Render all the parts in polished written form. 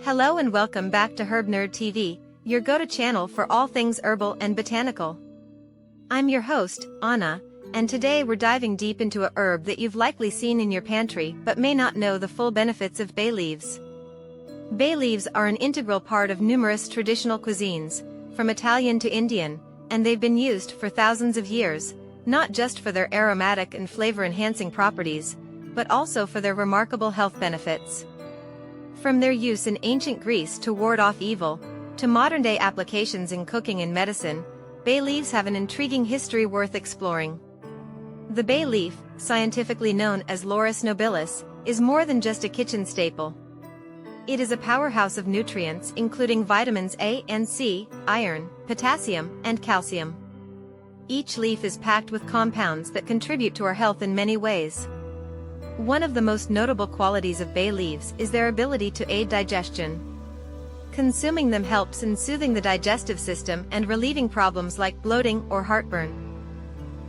Hello and welcome back to HerbNerd TV, your go-to channel for all things herbal and botanical. I'm your host, Anna, and today we're diving deep into a herb that you've likely seen in your pantry but may not know the full benefits of bay leaves. Bay leaves are an integral part of numerous traditional cuisines, from Italian to Indian, and they've been used for thousands of years, not just for their aromatic and flavor-enhancing properties, but also for their remarkable health benefits. From their use in ancient Greece to ward off evil, to modern-day applications in cooking and medicine, bay leaves have an intriguing history worth exploring. The bay leaf, scientifically known as Laurus nobilis, is more than just a kitchen staple. It is a powerhouse of nutrients including vitamins A and C, iron, potassium, and calcium. Each leaf is packed with compounds that contribute to our health in many ways. One of the most notable qualities of bay leaves is their ability to aid digestion. Consuming them helps in soothing the digestive system and relieving problems like bloating or heartburn.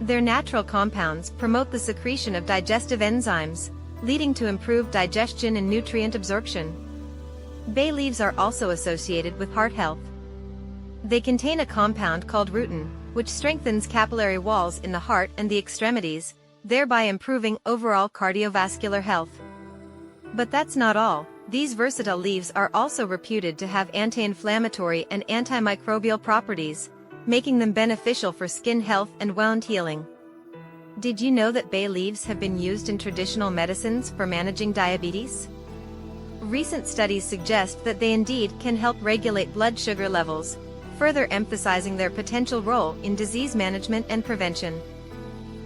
Their natural compounds promote the secretion of digestive enzymes, leading to improved digestion and nutrient absorption. Bay leaves are also associated with heart health. They contain a compound called rutin, which strengthens capillary walls in the heart and the extremities, thereby improving overall cardiovascular health. But that's not all. These versatile leaves are also reputed to have anti-inflammatory and antimicrobial properties, making them beneficial for skin health and wound healing. Did you know that bay leaves have been used in traditional medicines for managing diabetes? Recent studies suggest that they indeed can help regulate blood sugar levels, further emphasizing their potential role in disease management and prevention.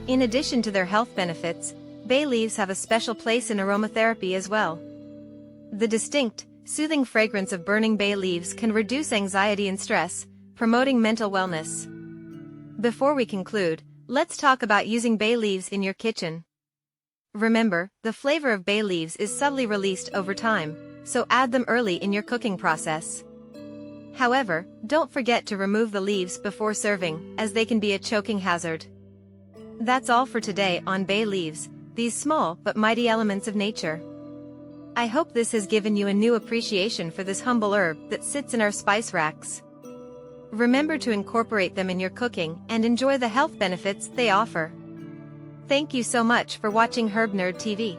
In addition to their health benefits, bay leaves have a special place in aromatherapy as well. The distinct, soothing fragrance of burning bay leaves can reduce anxiety and stress, promoting mental wellness. Before we conclude, let's talk about using bay leaves in your kitchen. Remember, the flavor of bay leaves is subtly released over time, so add them early in your cooking process. However, don't forget to remove the leaves before serving, as they can be a choking hazard. That's all for today on bay leaves, these small but mighty elements of nature. I hope this has given you a new appreciation for this humble herb that sits in our spice racks. Remember to incorporate them in your cooking and enjoy the health benefits they offer. Thank you so much for watching HerbNerd TV.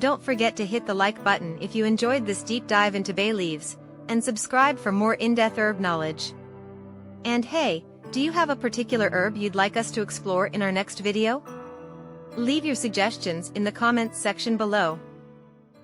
Don't forget to hit the like button if you enjoyed this deep dive into bay leaves, and subscribe for more in-depth herb knowledge. And hey, do you have a particular herb you'd like us to explore in our next video? Leave your suggestions in the comments section below.